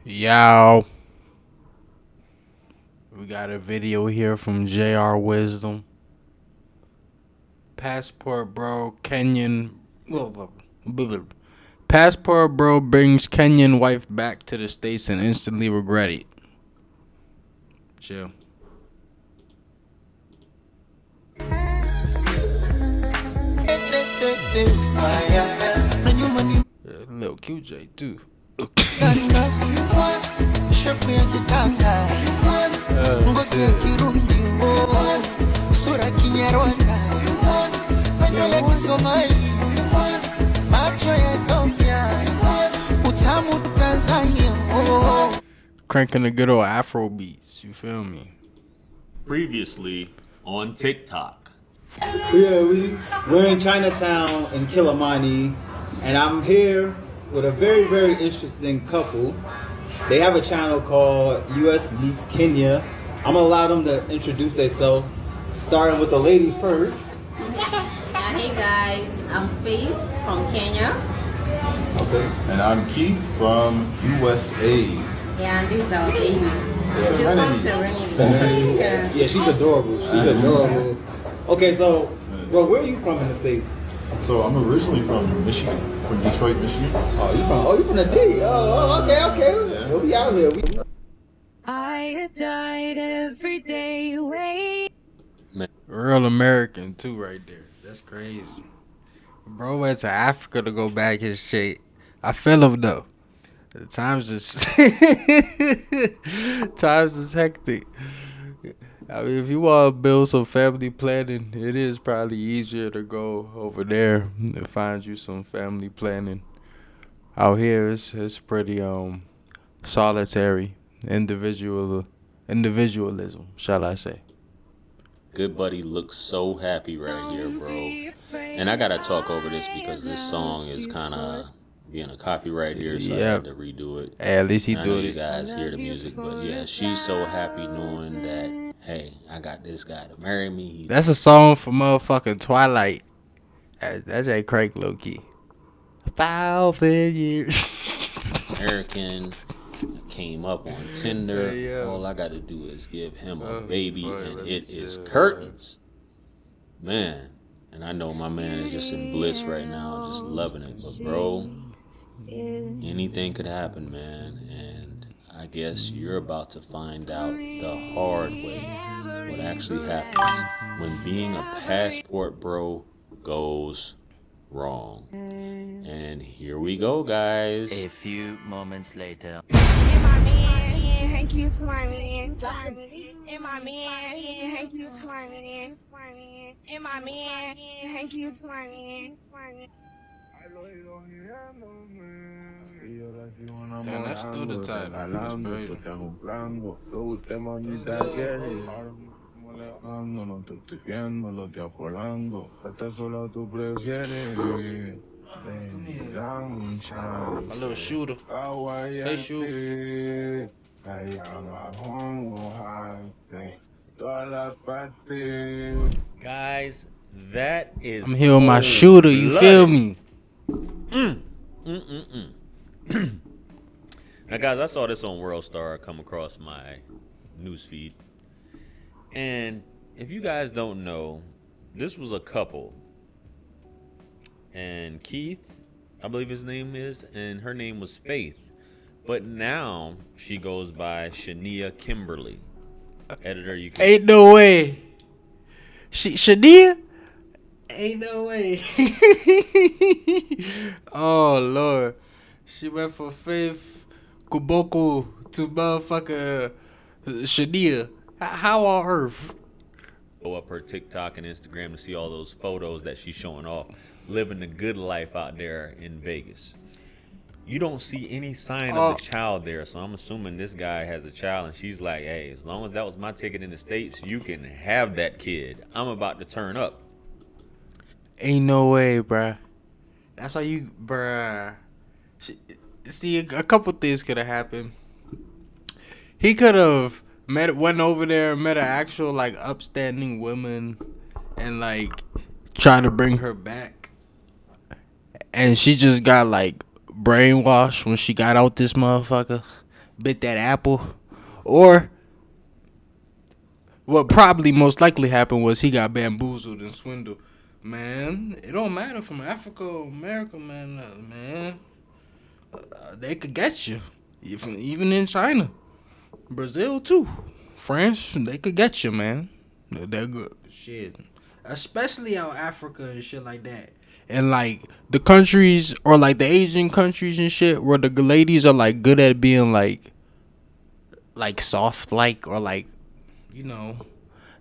Yo, we got a video here from JR Wisdom. Passport bro, Kenyan. Passport bro brings Kenyan wife back to the States and instantly regret it. Chill. Little QJ too. Cranking the good old Afro beats, you feel me? Previously on TikTok. We're in Chinatown in Kilimani, and I'm here with a very, very interesting couple. They have a channel called US Meets Kenya. I'm gonna allow them to introduce themselves, starting with the lady first. Hey guys, I'm Faith from Kenya. Okay. And I'm Keith from USA. Yeah, and this is our baby. She's called Serenity. Serenity. Yeah. Yeah, she's adorable. She's adorable. Okay, so, bro, where are you from in the States? So I'm originally from Michigan, from Detroit, Michigan. You from the D. Okay. Yeah. We'll be out here. I died every day. Wait. Real American too, right there. That's crazy. Bro went to Africa to go back his shit. I feel him though. The times is hectic. I mean, if you want to build some family planning, it is probably easier to go over there and find you some family planning. Out here, it's pretty solitary, individualism, shall I say? Good buddy looks so happy right here, bro. And I gotta talk over this because this song is kind of being a copyright here, so I had to redo it. Hey, at least he I know did you it. guys hear the music, but yeah, she's so happy knowing that, hey, I got this guy to marry me. That's a song for motherfucking Twilight. That's a crank low key. 1,000 years. American came up on Tinder. Yeah. All I gotta do is give him a baby, and it is curtains, man. And I know my man is just in bliss right now, just loving it. But bro, anything could happen, man. And I guess you're about to find out the hard way what actually happens when being a passport bro goes wrong. And here we go, guys. A few moments later. And my man, he ain't Hank you smiling. And my man, he ain't Hank you smiling. And my man, he ain't Hank you smiling. Damn, that's still the title. That's crazy. A little shooter. Hey, shoot. Guys, that is I'm here with my shooter, you feel me? Now, guys, I saw this on World Star come across my newsfeed. And if you guys don't know, this was a couple. And Keith, I believe his name is, and her name was Faith. But now she goes by Shania Kimberly. Editor, you can... Ain't no way. Shania? Ain't no way. Oh, Lord. She went from Faith Kuboko to motherfucker Shania. How on earth? Go up her TikTok and Instagram to see all those photos that she's showing off, living the good life out there in Vegas. You don't see any sign of the child there, so I'm assuming this guy has a child, and she's like, hey, as long as that was my ticket in the States, you can have that kid. I'm about to turn up. Ain't no way, bruh. That's why you, bruh. See, a couple things could have happened. He could have went over there, met an actual, like, upstanding woman, and, like, tried to bring her back. And she just got, like, brainwashed when she got out this motherfucker. bit that apple, or what probably most likely happened was he got bamboozled and swindled. Man, it don't matter from Africa or America, man. They could get you, even in China, Brazil too, France. They could get you, man. They're good shit, especially out Africa and shit like that. And like the countries or like the Asian countries and shit where the ladies are like good at being like soft like or like you know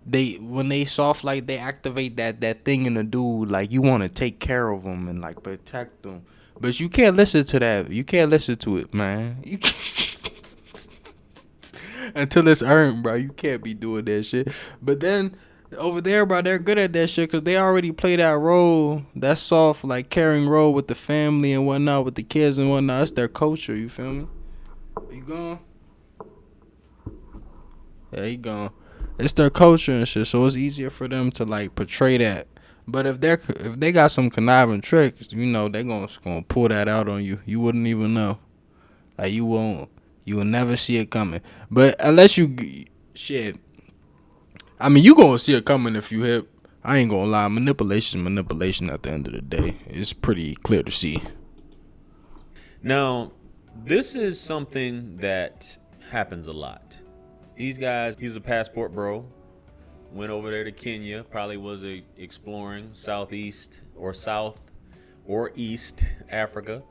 they when they soft like they activate that thing in the dude like you want to take care of them and like protect them, but you can't listen to that. You can't listen to it, man. You can't until it's earned, bro. You can't be doing that shit. But then over there, bro, they're good at that shit because they already play that role, that soft like caring role with the family and whatnot, with the kids and whatnot. It's their culture. You feel me? You gone? Yeah, he gone. It's their culture and shit, so it's easier for them to like portray that. But if they got some conniving tricks, you know they gonna pull that out on you. You wouldn't even know. Like you won't. You will never see it coming. But unless you shit, I mean you gonna see it coming if you hip. I ain't gonna lie. Manipulation. At the end of the day, it's pretty clear to see. Now, this is something that happens a lot. These guys, he's a passport bro. Went over there to Kenya. Probably was exploring southeast or south or east Africa.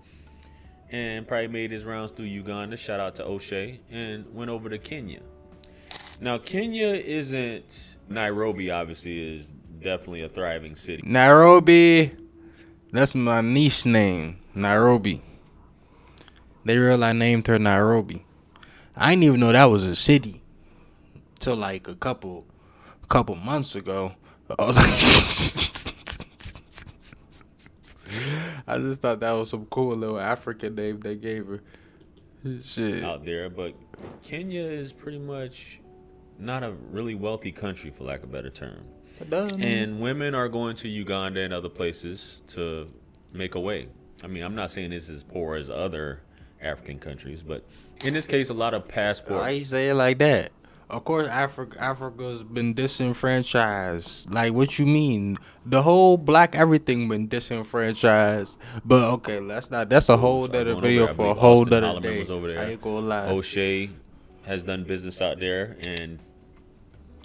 And probably made his rounds through Uganda. Shout out to O'Shea. And went over to Kenya. Now, Kenya isn't Nairobi. Obviously, is definitely a thriving city. Nairobi. That's my niece name. Nairobi. They realized I named her Nairobi. I didn't even know that was a city till like a couple months ago. I just thought that was some cool little African name they gave her. Shit. Out there, but Kenya is pretty much not a really wealthy country, for lack of a better term. And women are going to Uganda and other places to make a way. I mean, I'm not saying this is poor as other African countries, but in this case, a lot of passport. Why you say it like that? Of course, Africa's been disenfranchised. Like, what you mean? The whole black everything been disenfranchised. But okay, that's a whole other video for a whole other day. Was over there. I ain't gonna lie. O'Shea has done business out there and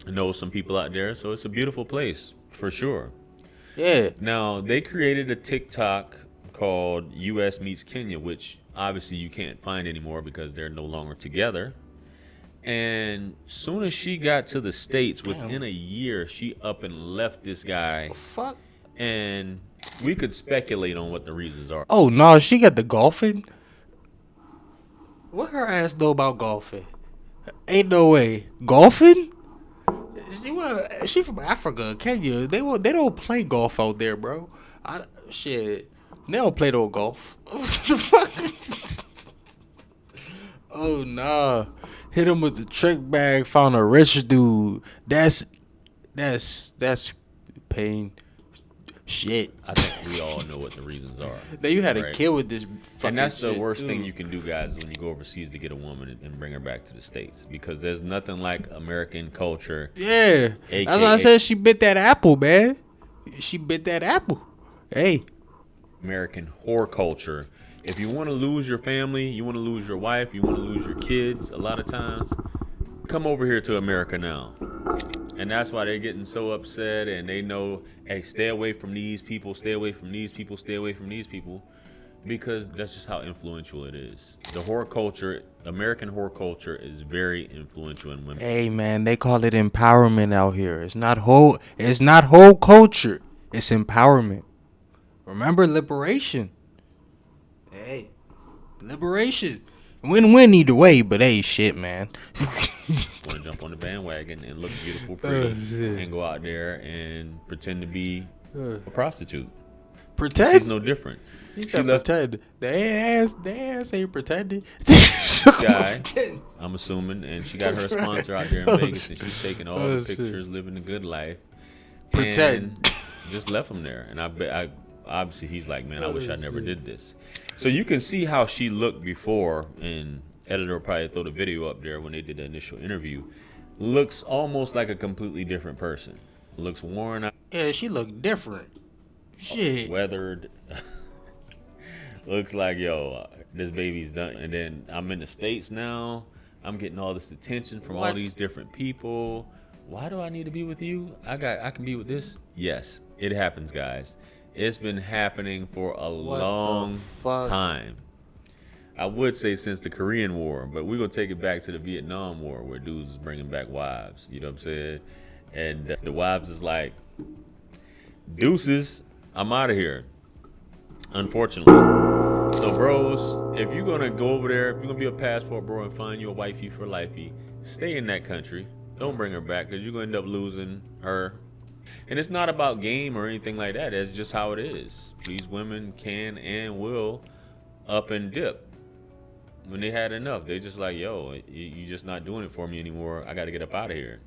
knows some people out there, so it's a beautiful place for sure. Yeah. Now they created a TikTok called U.S. Meets Kenya, which obviously you can't find anymore because they're no longer together. And soon as she got to the States, within a year, she up and left this guy. Fuck. And we could speculate on what the reasons are. Oh no, she got the golfing. What her ass know about golfing? Ain't no way. Golfing? She from Africa, Kenya. They don't play golf out there, bro. Shit. They don't play no golf. What the fuck? Oh nah. Hit him with the trick bag. Found a rich dude. That's pain. Shit. I think we all know what the reasons are. Now you had a kid with this fucking and that's the shit, worst too. thing you can do, guys, is when you go overseas to get a woman and bring her back to the States, because there's nothing like American culture. Yeah. That's why I said she bit that apple, man. She bit that apple. Hey. American whore culture. If you want to lose your family, you want to lose your wife, you want to lose your kids, a lot of times, come over here to America now. And that's why they're getting so upset, and they know, hey, stay away from these people, stay away from these people, stay away from these people, because that's just how influential it is. The whore culture, American whore culture, is very influential in women. Hey man, they call it empowerment out here. It's not whole culture. It's empowerment. Remember liberation. Hey, liberation. Win-win either way, but hey, shit, man. Want to jump on the bandwagon and look beautiful, pretty, and go out there and pretend to be a prostitute. Pretend? She's no different. She left. Pretend. They ass ain't pretending. Guy, I'm assuming, and she got her sponsor out there in Vegas, and she's taking all the pictures, living a good life. Pretend. And just left him there, and I obviously he's like, man, I wish I never did this. So you can see how she looked before, and editor will probably throw the video up there when they did the initial interview. Looks almost like a completely different person. Looks worn out. Yeah, she looked different. Shit. Weathered. Looks like, yo, this baby's done. And then I'm in the States now. I'm getting all this attention from all these different people. Why do I need to be with you? I can be with this. Yes, it happens, guys. It's been happening for a long time. I would say since the Korean War, but we're going to take it back to the Vietnam War where dudes is bringing back wives. You know what I'm saying? And the wives is like, deuces, I'm out of here. Unfortunately. So, bros, if you're going to go over there, if you're going to be a passport bro and find you a wifey for lifey, stay in that country. Don't bring her back because you're going to end up losing her. And it's not about game or anything like that. That's just how it is. These women can and will up and dip. When they had enough, they just like, yo, you just not doing it for me anymore. I got to get up out of here.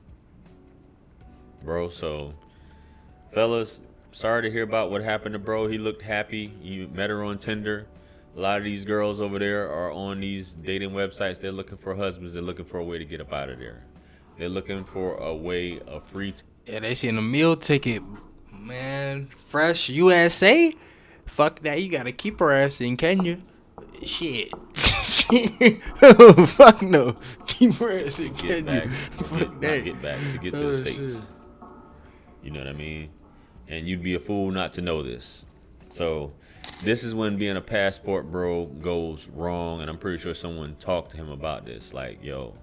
Bro, so, fellas, sorry to hear about what happened to bro. He looked happy. You met her on Tinder. A lot of these girls over there are on these dating websites. They're looking for husbands. They're looking for a way to get up out of there. They're looking for a way of free. Yeah, they seen a meal ticket. Man, fresh USA? Fuck that. You got to keep her ass in Kenya. Shit. Fuck no. Keep her ass in Kenya. Get back to get to the States. Shit. You know what I mean? And you'd be a fool not to know this. So this is when being a passport bro goes wrong. And I'm pretty sure someone talked to him about this. Like, yo,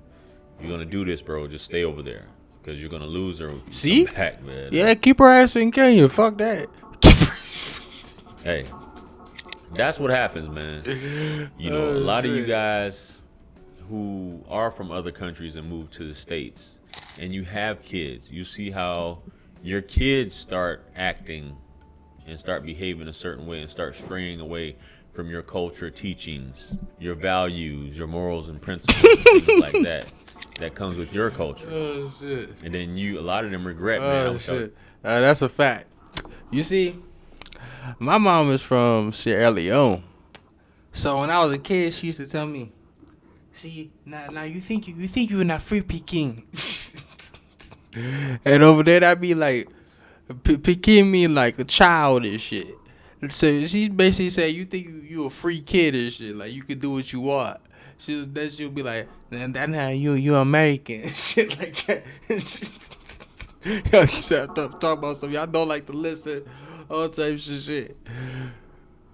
you're going to do this, bro. Just stay over there. Because you're going to lose her. See? Back, man. Yeah, keep her ass in Kenya. Fuck that. Hey. That's what happens, man. You know, a lot of you guys who are from other countries and move to the States and you have kids, you see how your kids start acting and start behaving a certain way and start straying away from your culture, teachings, your values, your morals and principles, and things like that. That comes with your culture. Oh, shit. And then a lot of them regret, man. Oh, shit. That's a fact. You see, my mom is from Sierra Leone. So when I was a kid, she used to tell me, see, now you think you're not free Peking. And over there, I'd be like, Peking mean like a child and shit. So she basically said, you think you a free kid and shit, like you can do what you want. She'll be like, that now you American, shit like that. Talk about something y'all don't like to listen, all types of shit.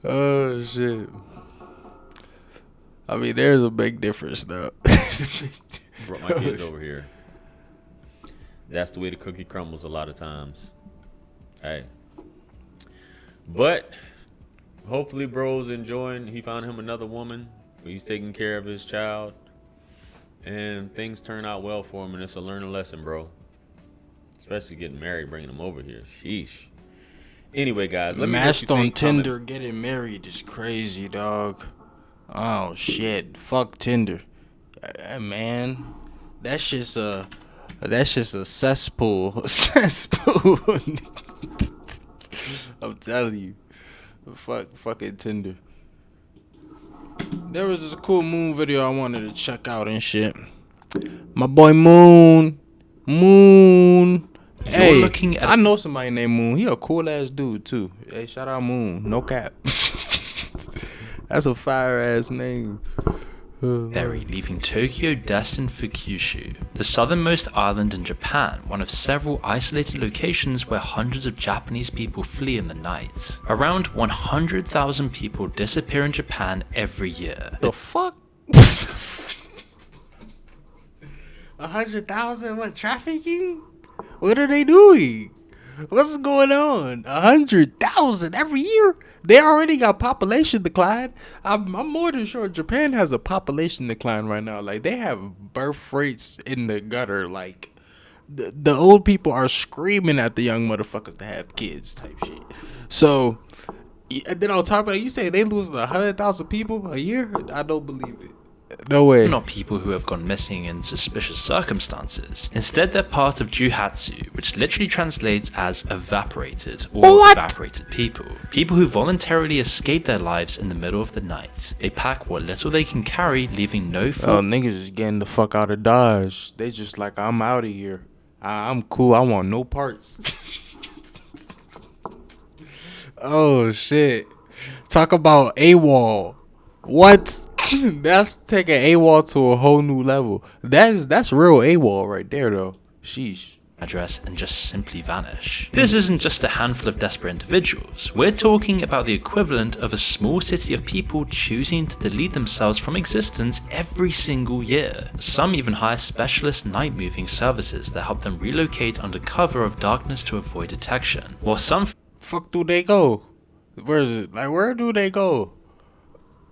Oh shit. I mean, there's a big difference though. Brought my kids over here. That's the way the cookie crumbles a lot of times. Hey. But hopefully bro's enjoying. He found him another woman. He's taking care of his child. And things turn out well for him. And it's a learning lesson, bro. Especially getting married, bringing him over here. Sheesh. Anyway, guys. Let me matched on Tinder, getting married is crazy, dog. Oh, shit. Fuck Tinder. Man. That's just a cesspool. Cesspool. I'm telling you. Fucking Tinder. There was this cool Moon video I wanted to check out and shit. My boy Moon. Hey, I know somebody named Moon. He a cool ass dude too. Hey, shout out Moon. No cap. That's a fire ass name. Ferry leaving Tokyo destined for Kyushu, the southernmost island in Japan, one of several isolated locations where hundreds of Japanese people flee in the night. Around 100,000 people disappear in Japan every year. The fuck? 100,000? What, trafficking? What are they doing? What's going on? 100,000 every year? They already got population decline. I'm more than sure Japan has a population decline right now. Like, they have birth rates in the gutter. Like, the old people are screaming at the young motherfuckers to have kids type shit. So, and then on top of that, you say they lose 100,000 people a year? I don't believe it. No way. Not people who have gone missing in suspicious circumstances. Instead, they're part of Juhatsu, which literally translates as evaporated or evaporated people. People who voluntarily escape their lives in the middle of the night. They pack what little they can carry, leaving no food. Oh, niggas is getting the fuck out of Dodge. They just like, I'm out of here. I'm cool. I want no parts. Oh, shit. Talk about AWOL. What? That's taking AWOL to a whole new level. That's real AWOL right there, though. Sheesh. Address and just simply vanish. This isn't just a handful of desperate individuals. We're talking about the equivalent of a small city of people choosing to delete themselves from existence every single year. Some even hire specialist night moving services that help them relocate under cover of darkness to avoid detection. While some fuck do they go? Where is it? Like, where do they go?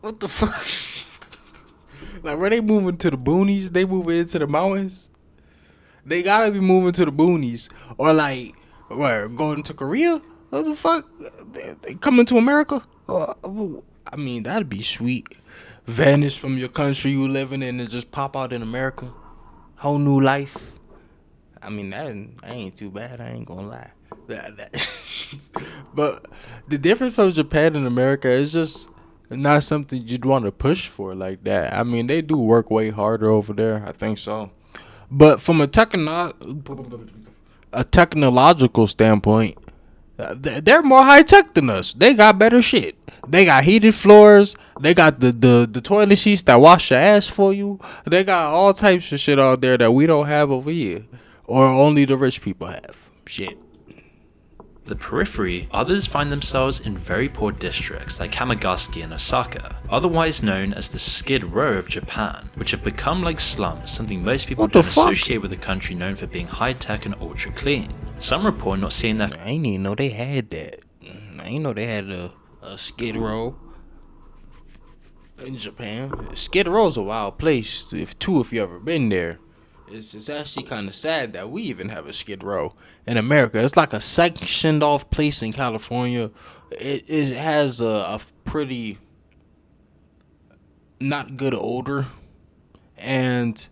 What the fuck? Like, where they moving to the boonies? They moving into the mountains? They gotta be moving to the boonies. Or like, where, going to Korea? What the fuck? They coming to America? I mean, that'd be sweet. Vanish from your country you living in and just pop out in America. Whole new life. I mean, that ain't too bad. I ain't gonna lie. But the difference from Japan and America is just not something you'd want to push for like that. I mean, they do work way harder over there. I think so. But from a technological standpoint, they're more high tech than us. They got better shit. They got heated floors. They got the toilet seats that wash your ass for you. They got all types of shit out there that we don't have over here, or only the rich people have. Shit. The periphery, others find themselves in very poor districts like Kamagasaki and Osaka, otherwise known as the Skid Row of Japan, which have become like slums, something most people don't associate with a country known for being high-tech and ultra-clean. Some report not seeing their... I didn't even know they had that. I didn't know they had a Skid Row in Japan. Skid Row's a wild place, if you ever been there. It's actually kind of sad that we even have a Skid Row in America. It's like a sectioned off place in California. It has a pretty not good odor, and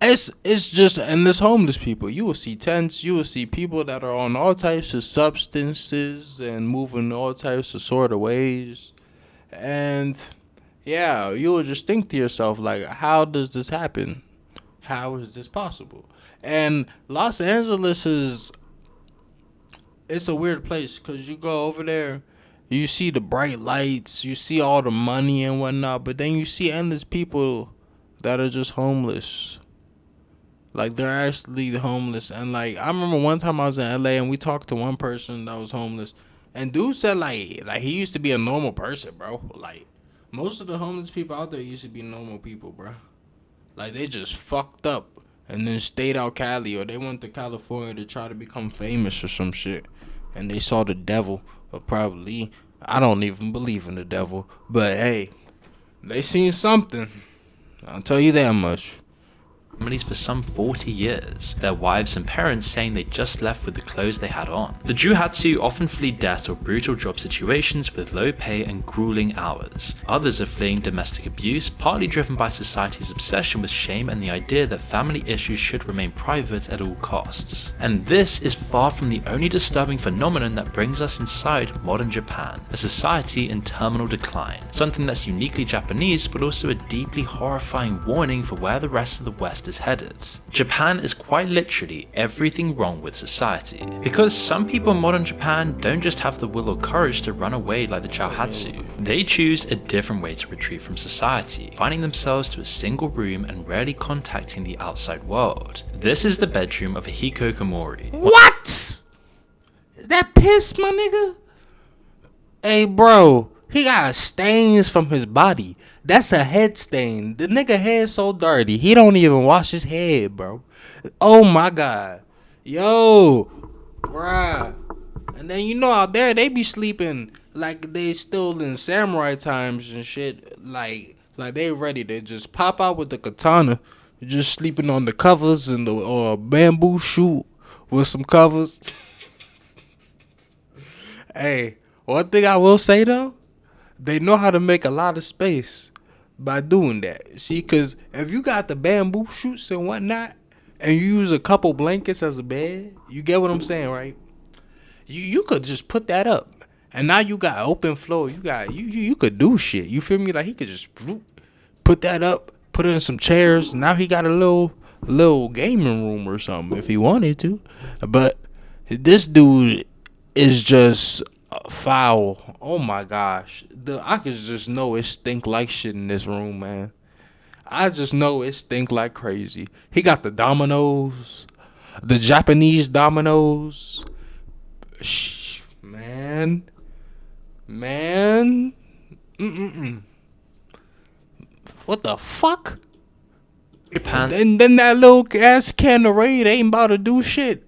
it's just, and there's homeless people. You will see tents. You will see people that are on all types of substances and moving all types of sort of ways, and yeah, you will just think to yourself like, how does this happen? How is this possible? And Los Angeles it's a weird place because you go over there, you see the bright lights, you see all the money and whatnot, but then you see endless people that are just homeless. Like, they're actually homeless. And like, I remember one time I was in LA and we talked to one person that was homeless, and dude said like he used to be a normal person, bro. Like, most of the homeless people out there used to be normal people, bro. Like, they just fucked up and then stayed out Cali, or they went to California to try to become famous or some shit. And they saw the devil, or probably, I don't even believe in the devil. But hey, they seen something. I'll tell you that much. Families for some 40 years, their wives and parents saying they just left with the clothes they had on. The Juhatsu often flee death or brutal job situations with low pay and grueling hours. Others are fleeing domestic abuse, partly driven by society's obsession with shame and the idea that family issues should remain private at all costs. And this is far from the only disturbing phenomenon that brings us inside modern Japan, a society in terminal decline, something that's uniquely Japanese but also a deeply horrifying warning for where the rest of the West is headed. Japan is quite literally everything wrong with society, because some people in modern Japan don't just have the will or courage to run away like the Chauhatsu. They choose a different way to retreat from society, finding themselves to a single room and rarely contacting the outside world. This is the bedroom of a hikikomori. What? Is that piss, my nigga? Hey, bro, he got stains from his body. That's a head stain. The nigga head so dirty, he don't even wash his head, bro. Oh my god. Yo, bruh. And then you know out there they be sleeping like they still in samurai times and shit. Like they ready to just pop out with the katana, just sleeping on the covers and the bamboo shoot with some covers. Hey, one thing I will say though, they know how to make a lot of space. by doing that. See, because if you got the bamboo shoots and whatnot, and you use a couple blankets as a bed, you get what I'm saying, right? You could just put that up, and now you got open floor. You could do shit. You feel me? Like he could just put that up, put it in some chairs. Now he got a little gaming room or something if he wanted to. But this dude is just foul. Oh my gosh, I could just know it stink like shit in this room, man. I just know it stink like crazy. He got the dominoes, the Japanese dominoes. Man, man, what the fuck? Japan. Then that little ass can of raid ain't about to do shit.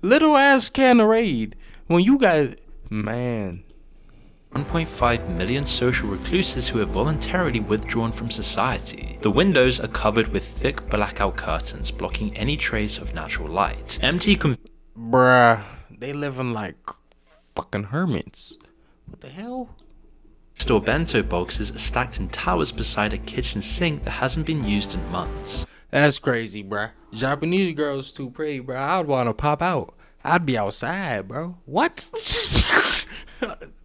Little ass can of raid. When you got, man. 1.5 million social recluses who have voluntarily withdrawn from society. The windows are covered with thick blackout curtains blocking any trace of natural light. Bruh, they living like fucking hermits. What the hell? Store bento boxes are stacked in towers beside a kitchen sink that hasn't been used in months. That's crazy, bruh. Japanese girls too pretty, bruh. I'd want to pop out. I'd be outside, bro. What?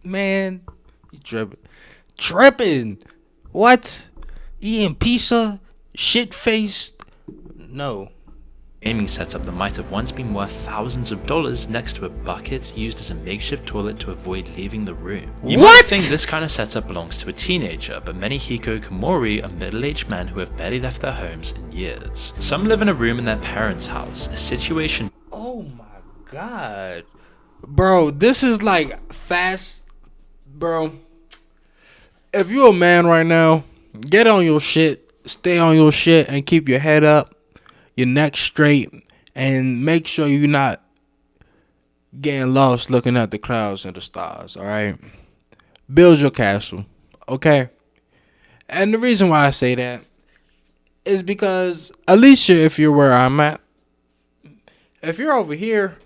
Man, you tripping. What? Eating pizza, shit faced. No. Gaming setup that might have once been worth thousands of dollars next to a bucket used as a makeshift toilet to avoid leaving the room. You might think this kind of setup belongs to a teenager, but many hikikomori are middle-aged men who have barely left their homes in years. Some live in a room in their parents' house, a situation. Oh my god. Bro, this is like fast. Bro, if you're a man right now, get on your shit, stay on your shit, and keep your head up, your neck straight, and make sure you're not getting lost looking at the clouds and the stars, alright? Build your castle, okay? And the reason why I say that is because, Alicia, if you're where I'm at, if you're over here,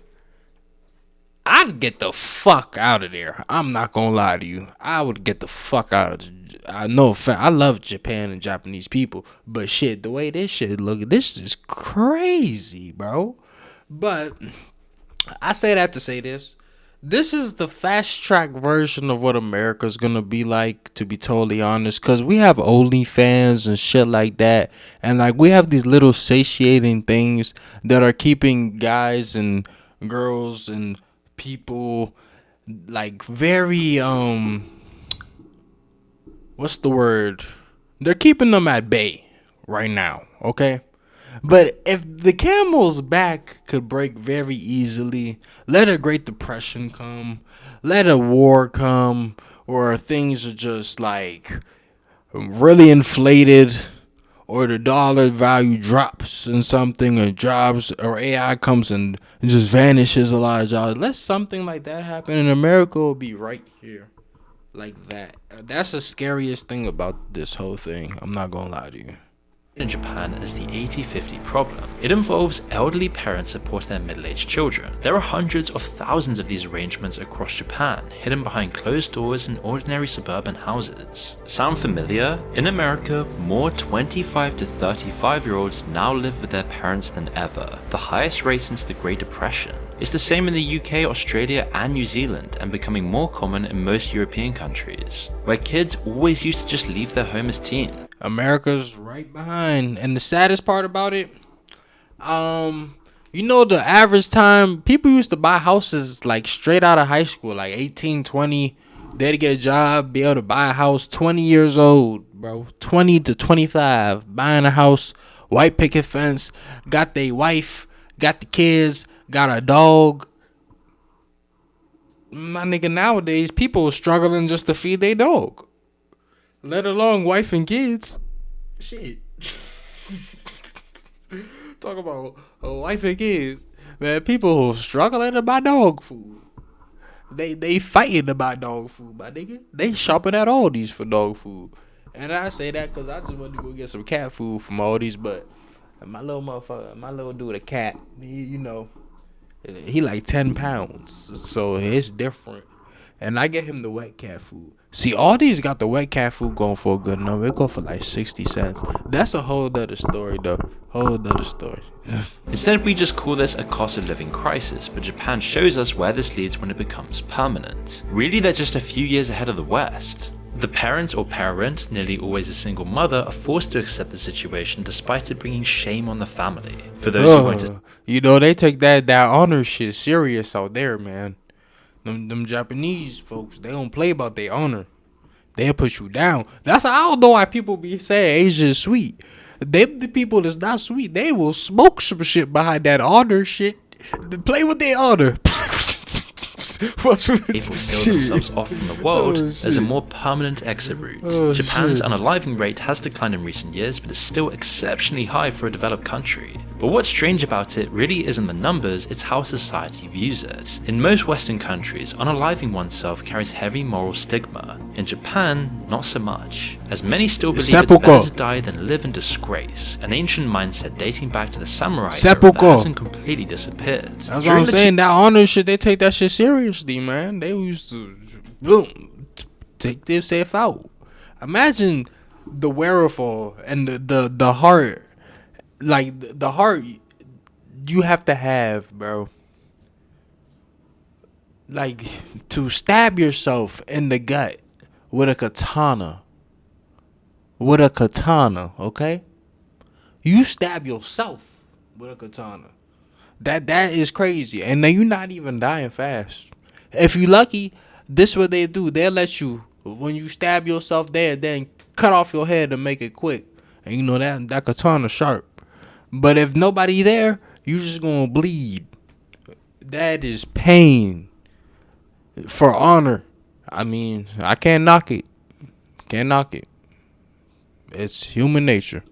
I'd get the fuck out of there. I'm not gonna lie to you. I would get the fuck out of. I know. I love Japan and Japanese people, but shit, the way this shit look, this is crazy, bro. But I say that to say this. This is the fast track version of what America's gonna be like, to be totally honest. Cause we have OnlyFans and shit like that, and like we have these little satiating things that are keeping guys and girls and people like very what's the word, they're keeping them at bay right now, okay? But if the camel's back could break very easily, let a Great Depression come, let a war come, or things are just like really inflated, or the dollar value drops in something, or jobs, or AI comes and just vanishes a lot of jobs. Let something like that happen, and America will be right here, like that. That's the scariest thing about this whole thing. I'm not gonna lie to you. In Japan is the 80-50 problem. It involves elderly parents supporting their middle-aged children. There are hundreds of thousands of these arrangements across Japan, hidden behind closed doors in ordinary suburban houses. Sound familiar? In America, more 25 to 35-year-olds now live with their parents than ever, the highest rate since the Great Depression. It's the same in the UK, Australia, and New Zealand, and becoming more common in most European countries, where kids always used to just leave their home as teens. America's right behind. And the saddest part about it, you know, the average time people used to buy houses like straight out of high school, like 18, 20, they'd get a job, be able to buy a house, 20 years old, bro, 20 to 25, buying a house, white picket fence, got their wife, got the kids, got a dog. My nigga, nowadays people are struggling just to feed their dog, let alone wife and kids. Shit. Talk about a wife and kids. Man, people who are struggling to buy dog food. They fighting to buy dog food, my nigga. They shopping at Aldi's for dog food. And I say that because I just want to go get some cat food from Aldi's, but my little motherfucker, my little dude, a cat, he like 10 pounds. So it's different. and I get him the wet cat food. See, all these got the wet cat food going for a good number. It go for like 60 cents. That's a whole other story, though. Whole other story. Instead, we just call this a cost of living crisis, but Japan shows us where this leads when it becomes permanent. Really, they're just a few years ahead of the West. The parent or parent, nearly always a single mother, are forced to accept the situation despite it bringing shame on the family. For those who want to... You know, they take that honor shit serious out there, man. Them Japanese folks, they don't play about their honor. They'll put you down. That's I don't know why people be saying Asia is sweet. The people that's not sweet, they will smoke some shit behind that honor shit. Play with their honor. People seal themselves off from the world as a more permanent exit route. Japan's unaliving rate has declined in recent years, but is still exceptionally high for a developed country. But what's strange about it really isn't the numbers, it's how society views it. In most Western countries, unaliving oneself carries heavy moral stigma. In Japan, not so much, as many still believe it's better to die than live in disgrace, an ancient mindset dating back to the samurai era that hasn't completely disappeared. That's what I'm saying, that honor shit, they take that shit seriously, man. They used to take themselves out. Imagine the wherewithal and the heart, like the heart you have to have, bro. Like to stab yourself in the gut with a katana. With a katana, okay? You stab yourself with a katana. That is crazy. And then you're not even dying fast. If you lucky, this what they do. They'll let you, when you stab yourself there, then cut off your head to make it quick. And you know that katana sharp. But if nobody there, you just gonna bleed. That is pain. For honor. I mean, I can't knock it. Can't knock it. It's human nature.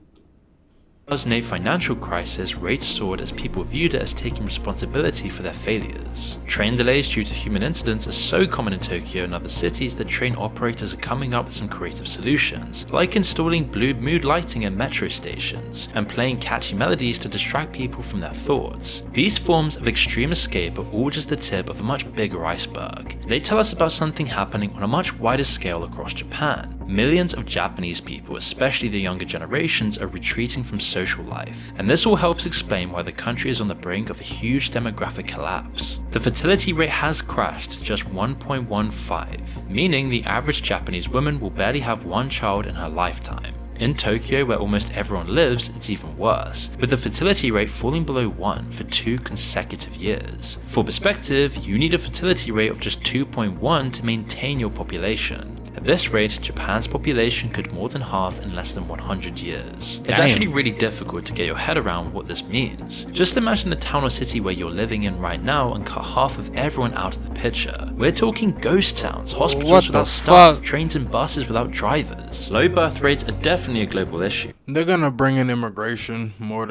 2008 financial crisis, rates soared as people viewed it as taking responsibility for their failures. Train delays due to human incidents are so common in Tokyo and other cities that train operators are coming up with some creative solutions, like installing blue mood lighting at metro stations, and playing catchy melodies to distract people from their thoughts. These forms of extreme escape are all just the tip of a much bigger iceberg. They tell us about something happening on a much wider scale across Japan. Millions of Japanese people, especially the younger generations, are retreating from social life, and this all helps explain why the country is on the brink of a huge demographic collapse. The fertility rate has crashed to just 1.15, meaning the average Japanese woman will barely have one child in her lifetime. In Tokyo, where almost everyone lives, it's even worse, with the fertility rate falling below 1 for 2 consecutive years. For perspective, you need a fertility rate of just 2.1 to maintain your population. At this rate, Japan's population could more than halve in less than 100 years. It's actually really difficult to get your head around what this means. Just imagine the town or city where you're living in right now and cut half of everyone out of the picture. We're talking ghost towns, hospitals without staff, trains and buses without drivers. Low birth rates are definitely a global issue. They're gonna bring in immigration more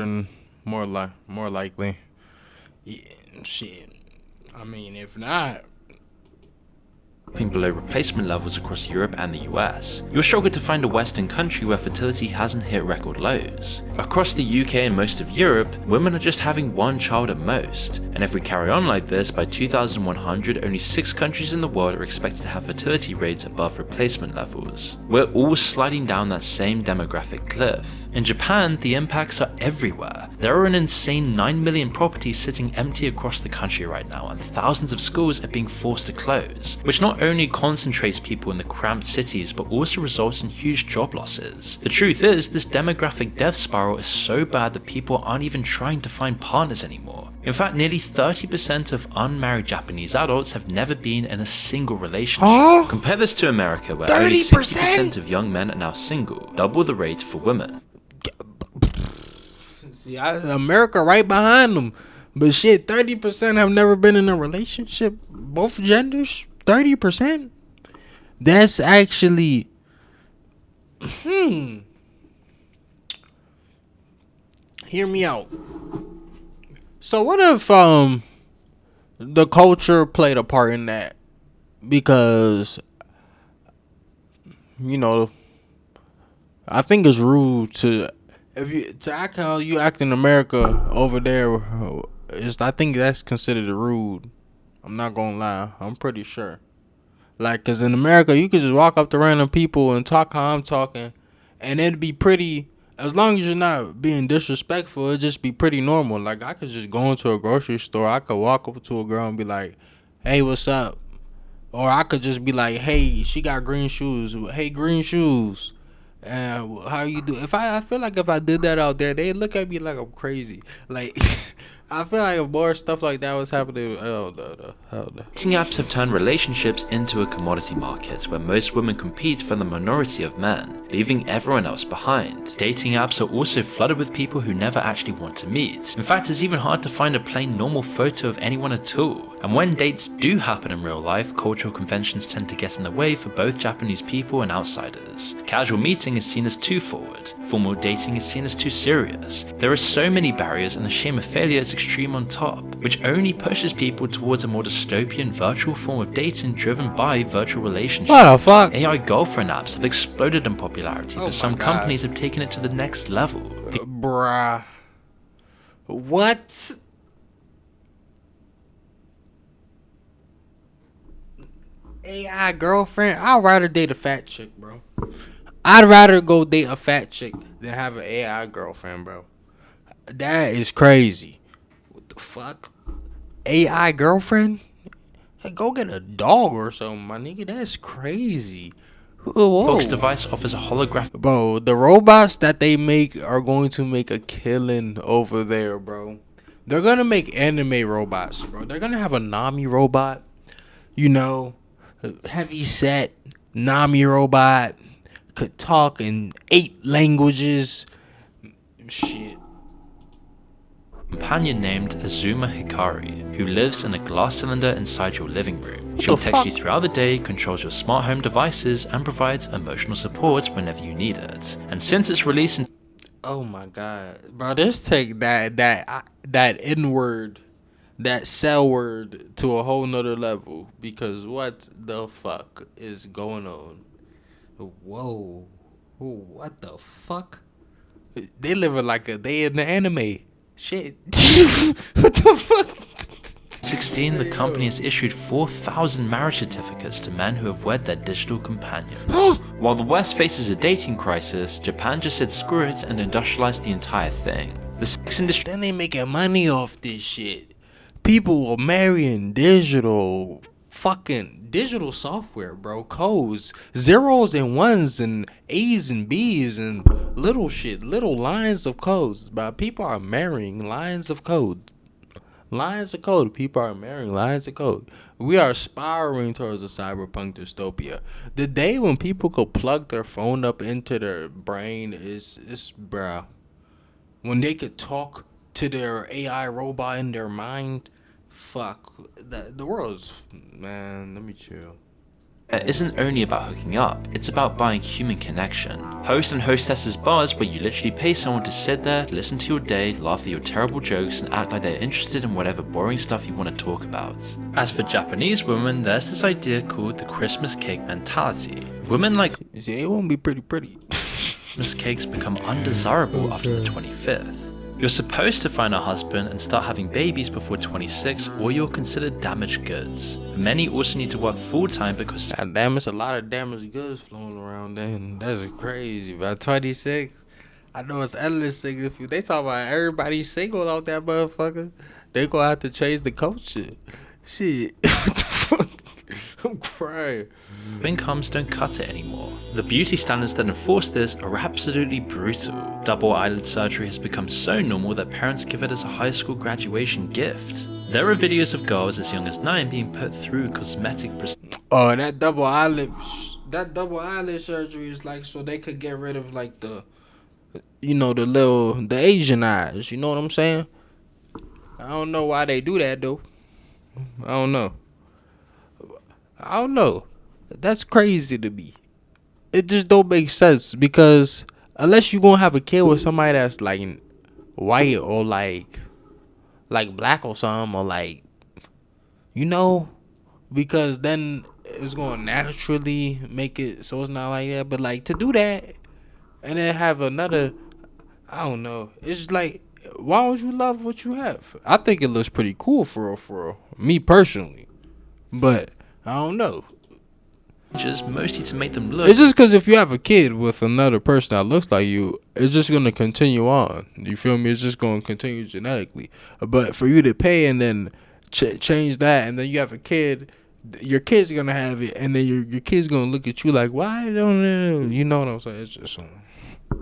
likely. Yeah, shit. I mean, if not, below replacement levels across Europe and the US. You'll struggle to find a Western country where fertility hasn't hit record lows. Across the UK and most of Europe, women are just having one child at most, and if we carry on like this, by 2100 only 6 countries in the world are expected to have fertility rates above replacement levels. We're all sliding down that same demographic cliff. In Japan, the impacts are everywhere. There are an insane 9 million properties sitting empty across the country right now, and thousands of schools are being forced to close, which not only concentrates people in the cramped cities but also results in huge job losses. The truth is, this demographic death spiral is so bad that people aren't even trying to find partners anymore. In fact, nearly 30% of unmarried Japanese adults have never been in a single relationship. Compare this to America, where only 60% of young men are now single, double the rate for women. See, America right behind them. But shit, 30% have never been in a relationship. Both genders, 30%. That's actually, hear me out. So what if the culture played a part in that? Because, you know, I think it's rude to act how you act in America over there. I think that's considered rude. I'm not gonna lie. I'm pretty sure. Like, cause in America, you could just walk up to random people and talk how I'm talking, and it'd be pretty. As long as you're not being disrespectful, it'd just be pretty normal. Like, I could just go into a grocery store. I could walk up to a girl and be like, "Hey, what's up?" Or I could just be like, "Hey, she got green shoes. Hey, green shoes. How you do?" I feel like if I did that out there, they look at me like I'm crazy. Like, I feel like if more stuff like that was happening, oh no, hell no. Dating apps have turned relationships into a commodity market where most women compete for the minority of men, leaving everyone else behind. Dating apps are also flooded with people who never actually want to meet. In fact, it's even hard to find a plain normal photo of anyone at all. And when dates do happen in real life, cultural conventions tend to get in the way for both Japanese people and outsiders. Casual meeting is seen as too forward. Formal dating is seen as too serious. There are so many barriers, and the shame of failure is extreme on top, which only pushes people towards a more dystopian virtual form of dating driven by virtual relationships. What the fuck? AI girlfriend apps have exploded in popularity, but some companies have taken it to the next level. Bruh. What? AI girlfriend? I'd rather date a fat chick, bro. I'd rather go date a fat chick than have an AI girlfriend, bro. That is crazy. What the fuck? AI girlfriend? Hey, go get a dog or something, my nigga. That's crazy. Whoa. Box device offers a holographic. Bro, the robots that they make are going to make a killing over there, bro. They're gonna make anime robots, bro. They're gonna have a Nami robot, you know, heavy set Nami robot, could talk in 8 languages. Shit. Companion named Azuma Hikari, who lives in a glass cylinder inside your living room. She'll text you throughout the day, controls your smart home devices, and provides emotional support whenever you need it. And since its release in Oh my god, bro! Let's take that N word, that cell word to a whole nother level. Because what the fuck is going on? Whoa, what the fuck? They living like they in the anime. Shit. What the fuck? 2016, the company has issued 4,000 marriage certificates to men who have wed their digital companions. While the West faces a dating crisis, Japan just said screw it and industrialized the entire thing. The sex industry. Then they making money off this shit. People were marrying fucking digital software, bro. Codes, zeros and ones and A's and B's and little shit, little lines of codes. But people are marrying lines of code. Lines of code. People are marrying lines of code. We are spiraling towards a cyberpunk dystopia. The day when people could plug their phone up into their brain is bruh. When they could talk to their AI robot in their mind, fuck. The world's, man, let me chill. It isn't only about hooking up, it's about buying human connection. Host and hostesses bars where you literally pay someone to sit there, listen to your day, laugh at your terrible jokes, and act like they're interested in whatever boring stuff you want to talk about. As for Japanese women, there's this idea called the Christmas cake mentality. Women like See, they won't be pretty. Christmas cakes become undesirable after the 25th. You're supposed to find a husband and start having babies before 26, or you're considered damaged goods. Many also need to work full-time because God damn, it's a lot of damaged goods flowing around then. That's crazy. By 26, I know it's endless things. If they talk about everybody single out that motherfucker, they gonna have to change the culture. Shit. What the fuck? I'm crying. incomes don't cut it anymore. The beauty standards that enforce this are absolutely brutal. Double eyelid surgery has become so normal that parents give it as a high school graduation gift. There are videos of girls as young as 9 being put through cosmetic procedures. Oh, that double eyelid surgery is like so they could get rid of like the Asian eyes. You know what I'm saying? I don't know why they do that though. I don't know. That's crazy to me. It just don't make sense because unless you gonna have a kid with somebody that's like white or like black or something or like because then it's gonna naturally make it so it's not like that. But like to do that and then have another, I don't know. It's like why don't you love what you have? I think it looks pretty cool for real. Me personally, but I don't know. just mostly to make them look. It's just because if you have a kid with another person that looks like you, it's just gonna continue on. You feel me? It's just gonna continue genetically. But for you to pay and then change that, and then you have a kid, your kid's gonna have it, and then your kid's gonna look at you like, why don't you know what I'm saying? It's just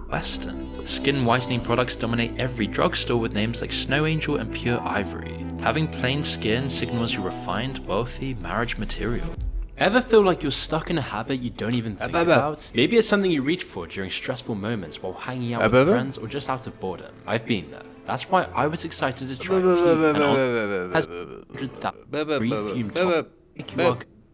Western. Skin whitening products dominate every drugstore with names like Snow Angel and Pure Ivory. Having plain skin signals you're refined, wealthy, marriage material. Ever feel like you're stuck in a habit you don't even think about? Maybe it's something you reach for during stressful moments while hanging out with friends or just out of boredom. I've been there. That's why I was excited to try Fume, and has 100,000 free Fume top.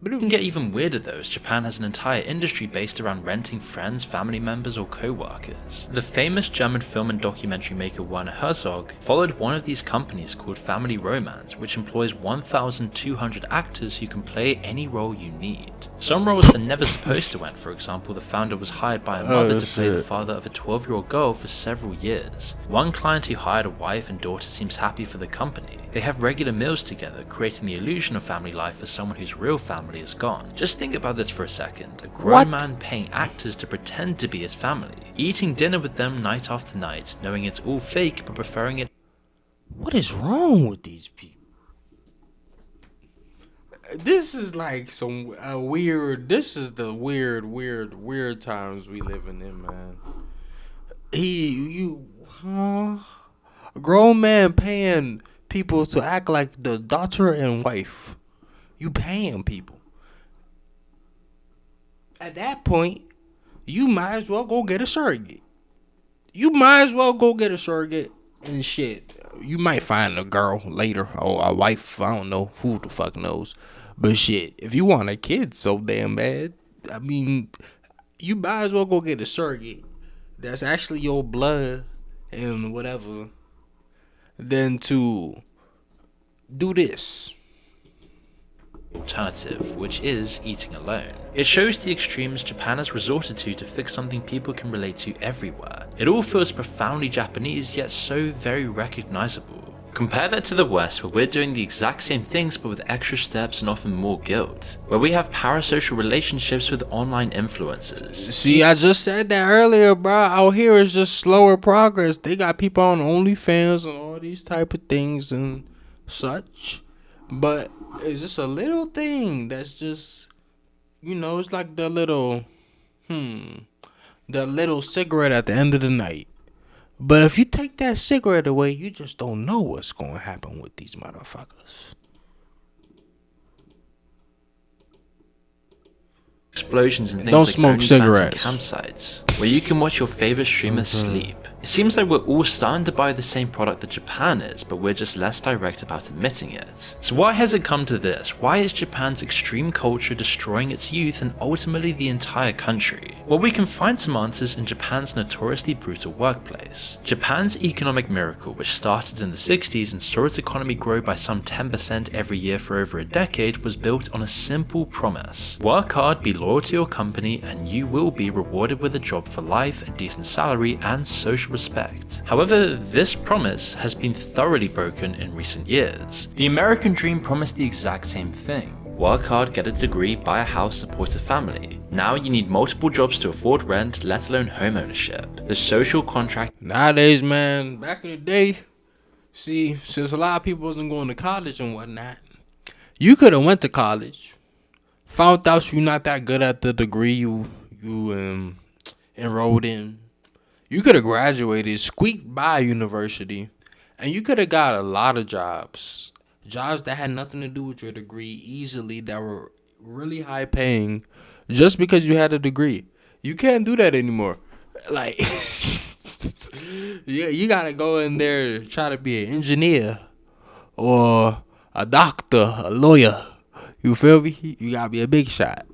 It can get even weirder though, as Japan has an entire industry based around renting friends, family members, or co-workers. The famous German film and documentary maker Werner Herzog followed one of these companies called Family Romance, which employs 1,200 actors who can play any role you need. Some roles are never supposed to end. For example, the founder was hired by a mother to play the father of a 12-year-old girl for several years. One client who hired a wife and daughter seems happy for the company. They have regular meals together, creating the illusion of family life for someone whose real family is gone. Just think about this for a second. A grown man paying actors to pretend to be his family, eating dinner with them night after night, knowing it's all fake but preferring it. What is wrong with these people? This is like some weird. This is the weird times we living in, man. A grown man paying people to act like the daughter and wife. You paying people. At that point, you might as well go get a surrogate. And shit. You might find a girl later or a wife. I don't know. Who the fuck knows? But shit, if you want a kid so damn bad, I mean, you might as well go get a surrogate that's actually your blood and whatever than to do this. Alternative, which is eating alone. It shows the extremes Japan has resorted to fix something people can relate to everywhere. It all feels profoundly Japanese, yet so very recognizable. Compare that to the West, where we're doing the exact same things but with extra steps and often more guilt, where we have parasocial relationships with online influencers. See, I just said that earlier, bro. Out here is just slower progress. They got people on OnlyFans and all these type of things and such, but it's just a little thing that's just, it's like the little cigarette at the end of the night. But if you take that cigarette away, you just don't know what's going to happen with these motherfuckers. Explosions and things Don't like smoke cigarettes. Campsites, where you can watch your favorite streamer sleep. It seems like we're all starting to buy the same product that Japan is, but we're just less direct about admitting it. So why has it come to this? Why is Japan's extreme culture destroying its youth and ultimately the entire country? Well, we can find some answers in Japan's notoriously brutal workplace. Japan's economic miracle, which started in the 60s and saw its economy grow by some 10% every year for over a decade, was built on a simple promise. Work hard, be loyal to your company, and you will be rewarded with a job for life, a decent salary, and social respect. However, this promise has been thoroughly broken in recent years. The American dream promised the exact same thing. Work hard, get a degree, buy a house, support a family. Now you need multiple jobs to afford rent, let alone home ownership. The social contract. Nowadays, man, back in the day, see, since a lot of people wasn't going to college and whatnot, you could have went to college, found out you're not that good at the degree you enrolled in. You could have graduated, squeaked by university, and you could have got a lot of jobs. Jobs that had nothing to do with your degree easily, that were really high paying, just because you had a degree. You can't do that anymore. Like, you gotta go in there and try to be an engineer or a doctor, a lawyer. You feel me? You gotta be a big shot.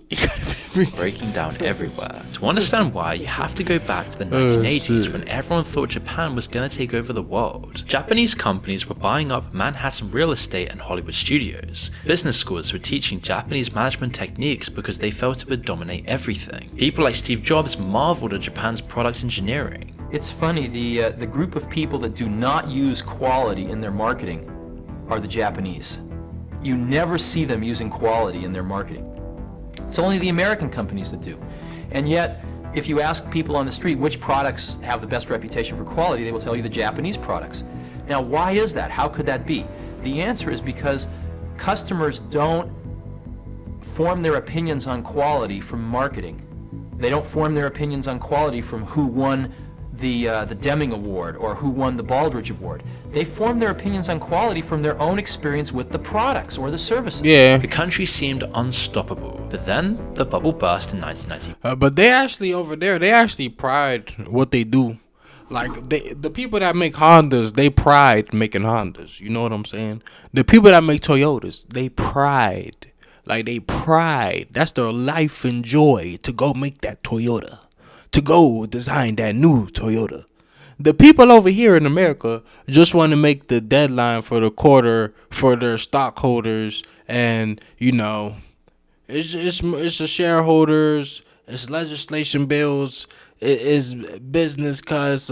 Breaking down everywhere. To understand why, you have to go back to the 1980s when everyone thought Japan was going to take over the world. Japanese companies were buying up Manhattan real estate and Hollywood studios. Business schools were teaching Japanese management techniques because they felt it would dominate everything. People like Steve Jobs marveled at Japan's product engineering. It's funny, the group of people that do not use quality in their marketing are the Japanese. You never see them using quality in their marketing. It's only the American companies that do. And yet, if you ask people on the street which products have the best reputation for quality, they will tell you the Japanese products. Now, why is that? How could that be? The answer is because customers don't form their opinions on quality from marketing. They don't form their opinions on quality from who won the Deming Award or who won the Baldrige Award. They form their opinions on quality from their own experience with the products or the services. Yeah. The country seemed unstoppable, but then the bubble burst in 1990. But they actually over there, they actually pride what they do. Like the people that make Hondas, they pride making Hondas. You know what I'm saying? The people that make Toyotas, they pride. Like they pride. That's their life and joy to go make that Toyota. To go design that new Toyota. The people over here in America just want to make the deadline for the quarter for their stockholders, and you know, it's the shareholders, it's legislation bills, it's business cuts,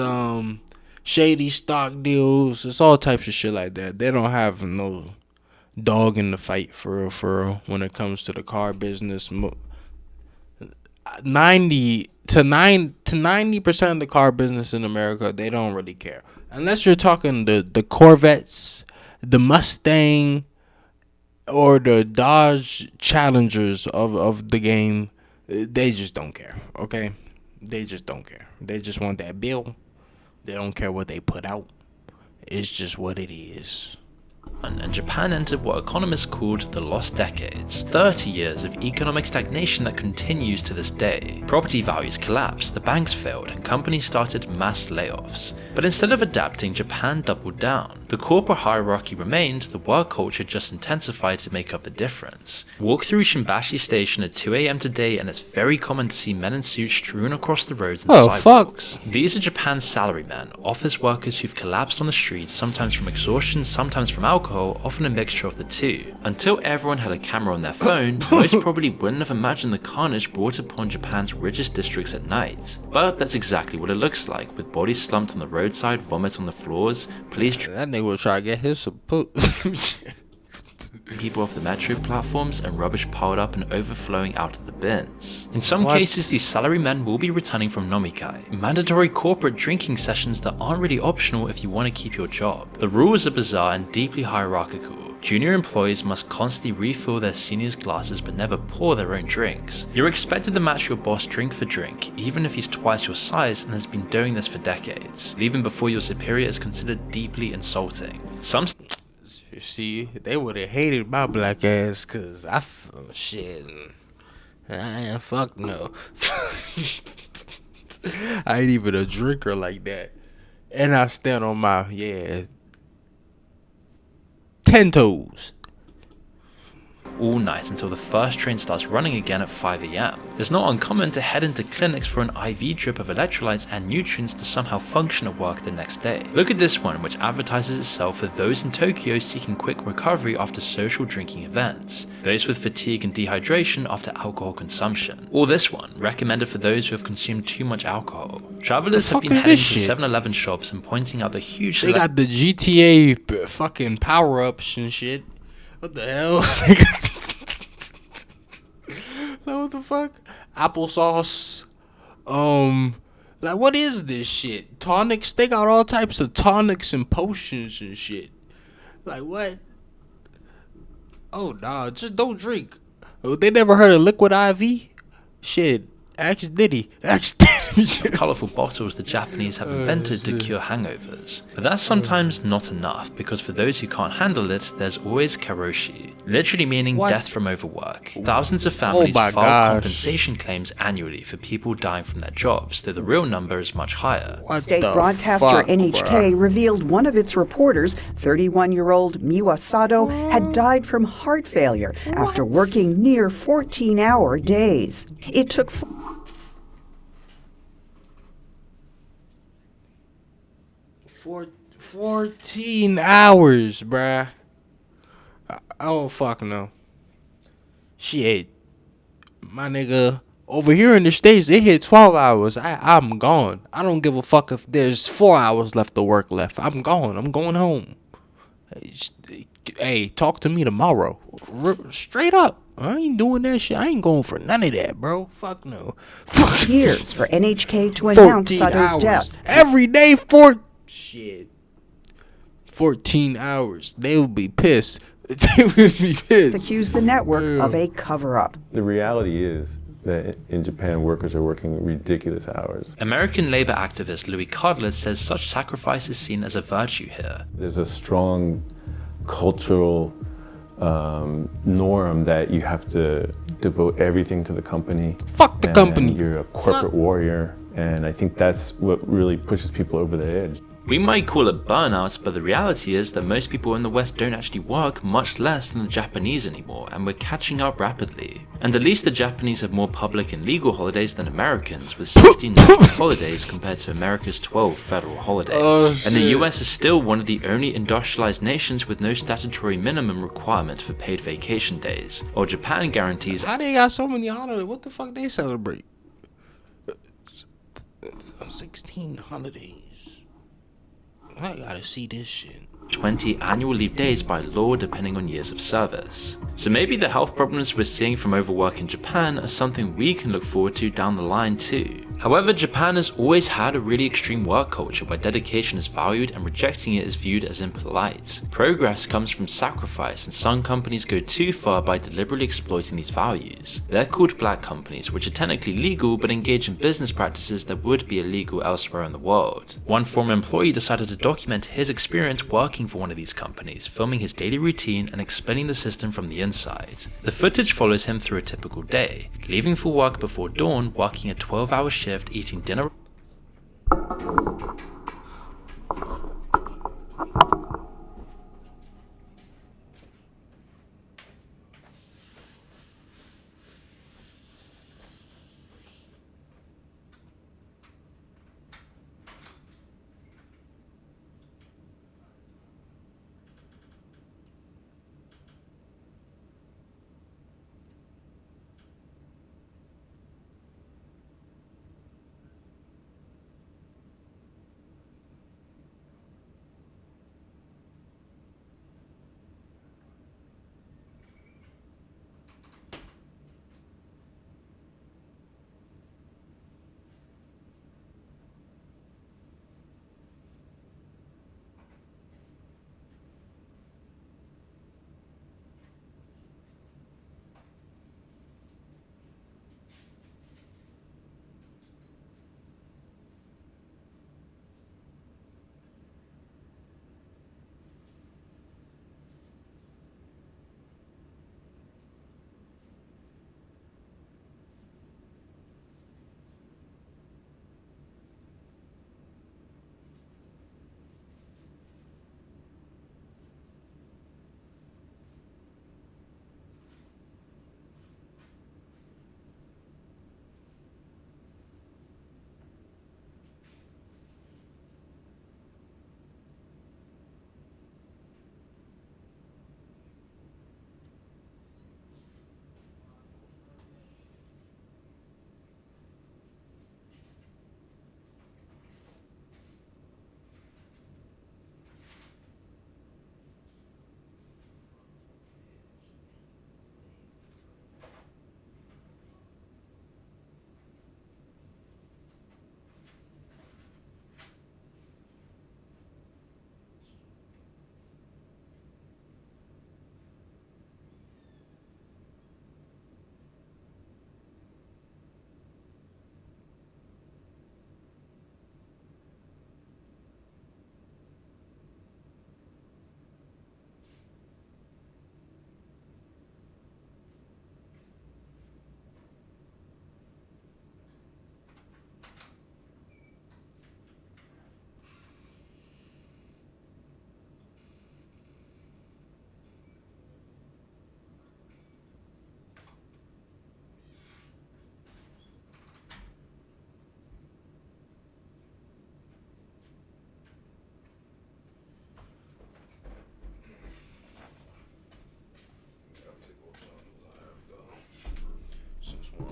shady stock deals, it's all types of shit like that. They don't have no dog in the fight for real when it comes to the car business. 90% of the car business in America, they don't really care. Unless you're talking the Corvettes, the Mustang, or the Dodge Challengers of the game, they just don't care, okay? They just don't care. They just want that bill. They don't care what they put out. It's just what it is. And Japan entered what economists called the lost decades, 30 years of economic stagnation that continues to this day. Property values collapsed, the banks failed, and companies started mass layoffs. But instead of adapting, Japan doubled down. The corporate hierarchy remained, the work culture just intensified to make up the difference. Walk through Shimbashi Station at 2 AM today and it's very common to see men in suits strewn across the roads and sidewalks. These are Japan's salarymen, office workers who've collapsed on the streets, sometimes from exhaustion, sometimes from alcohol, often a mixture of the two. Until everyone had a camera on their phone, most probably wouldn't have imagined the carnage brought upon Japan's richest districts at night. But that's exactly what it looks like, with bodies slumped on the roadside, vomit on the floors, police that nigga will try to get his support. People off the metro platforms, and rubbish piled up and overflowing out of the bins. In some cases, these salarymen will be returning from nomikai, mandatory corporate drinking sessions that aren't really optional if you want to keep your job. The rules are bizarre and deeply hierarchical. Junior employees must constantly refill their seniors' glasses but never pour their own drinks. You're expected to match your boss drink for drink, even if he's twice your size and has been doing this for decades. Leaving before your superior is considered deeply insulting. Some You see, they would have hated my black ass, cause shit. Fuck no. I ain't even a drinker like that. And I stand on my, 10 toes. all night until the first train starts running again at 5 AM. It's not uncommon to head into clinics for an IV drip of electrolytes and nutrients to somehow function at work the next day. Look at this one, which advertises itself for those in Tokyo seeking quick recovery after social drinking events, those with fatigue and dehydration after alcohol consumption. Or this one, recommended for those who have consumed too much alcohol. Travelers have been heading to 7-Eleven shops and pointing out the huge... They got the GTA fucking power-ups and shit. What the hell? What the fuck? Applesauce. Like, what is this shit? Tonics? They got all types of tonics and potions and shit. Like, what? Oh, nah, just don't drink. Oh, they never heard of liquid IV? Shit. Ask Diddy. Colourful bottles the Japanese have invented to cure hangovers. But that's sometimes not enough, because for those who can't handle it, there's always karoshi, literally meaning death from overwork. Thousands of families file compensation claims annually for people dying from their jobs, though the real number is much higher. State broadcaster NHK revealed one of its reporters, 31-year-old Miwa Sato, had died from heart failure after working near 14-hour days. It took 14 hours, bruh. Oh, fuck no. Shit. My nigga, over here in the States, it hit 12 hours. I'm gone. I don't give a fuck if there's 4 hours left of work left. I'm gone. I'm going home. Hey, talk to me tomorrow. Straight up. I ain't doing that shit. I ain't going for none of that, bro. Fuck no. Years for NHK to announce 14 Sato's hours. death. Every day, 14 hours. They would be pissed. They would be pissed. Accused the network of a cover-up. The reality is that in Japan, workers are working ridiculous hours. American labor activist Louis Codlett says such sacrifice is seen as a virtue here. There's a strong cultural norm that you have to devote everything to the company. Fuck the company. You're a corporate warrior, and I think that's what really pushes people over the edge. We might call it burnout, but the reality is that most people in the West don't actually work, much less than the Japanese anymore, and we're catching up rapidly. And at least the Japanese have more public and legal holidays than Americans, with 16 national holidays compared to America's 12 federal holidays. And the US is still one of the only industrialized nations with no statutory minimum requirement for paid vacation days, while Japan guarantees— How they got so many holidays? What the fuck they celebrate? 16 holidays. I gotta see this shit. 20 annual leave days by law depending on years of service. So maybe the health problems we're seeing from overwork in Japan are something we can look forward to down the line too. However, Japan has always had a really extreme work culture where dedication is valued and rejecting it is viewed as impolite. Progress comes from sacrifice, and some companies go too far by deliberately exploiting these values. They're called black companies, which are technically legal but engage in business practices that would be illegal elsewhere in the world. One former employee decided to document his experience working for one of these companies, filming his daily routine and explaining the system from the inside. The footage follows him through a typical day, leaving for work before dawn, working a 12-hour shift, eating dinner.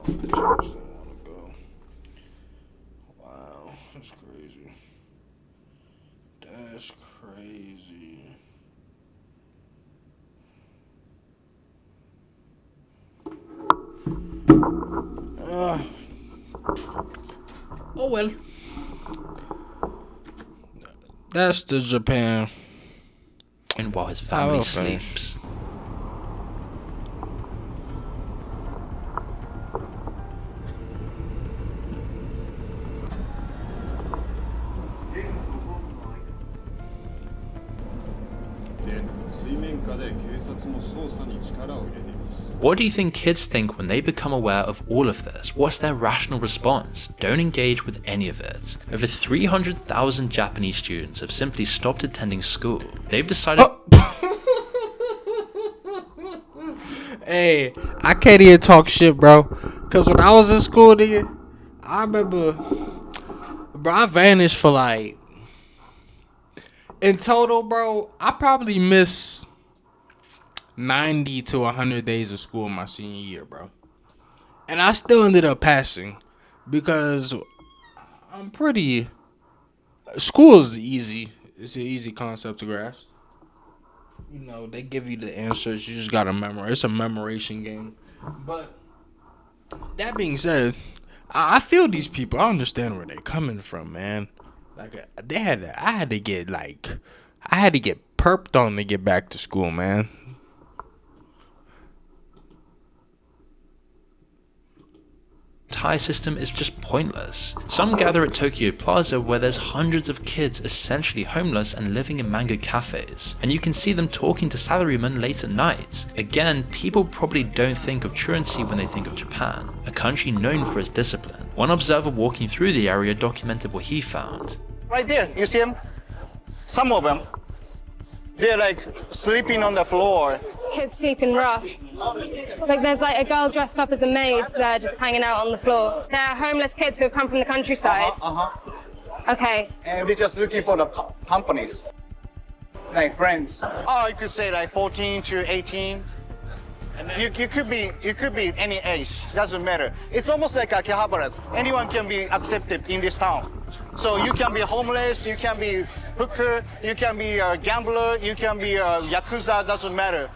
The church don't want to go. Wow, that's crazy. That's crazy. Oh well. That's the Japan. And while his family sleeps. What do you think kids think when they become aware of all of this? What's their rational response? Don't engage with any of it. Over 300,000 Japanese students have simply stopped attending school. They've decided... Hey, I can't even talk shit, bro. Cause when I was in school, nigga, I remember, bro, I vanished for like, in total, bro, I probably missed 90 to 100 days of school my senior year, bro. And I still ended up passing because I'm pretty... School is easy. It's an easy concept to grasp. You know, they give you the answers. You just got to memorize. It's a memorization game. But that being said, I feel these people. I understand where they're coming from, man. Like, I had to get perped on to get back to school, man. Entire system is just pointless. Some gather at Tokyo Plaza where there's hundreds of kids essentially homeless and living in mango cafes, and you can see them talking to salarymen late at night. Again, people probably don't think of truancy when they think of Japan, a country known for its discipline. One observer walking through the area documented what he found. Right there, you see them? Some of them. They're like sleeping on the floor. Kids sleeping rough. Like there's like a girl dressed up as a maid there just hanging out on the floor. They're homeless kids who have come from the countryside. Okay. And they're just looking for the companies. Like friends. Oh, you could say like 14 to 18. You could be any age, doesn't matter. It's almost like Akihabara. Anyone can be accepted in this town. So you can be homeless, you can be hooker, you can be a gambler, you can be a yakuza, doesn't matter.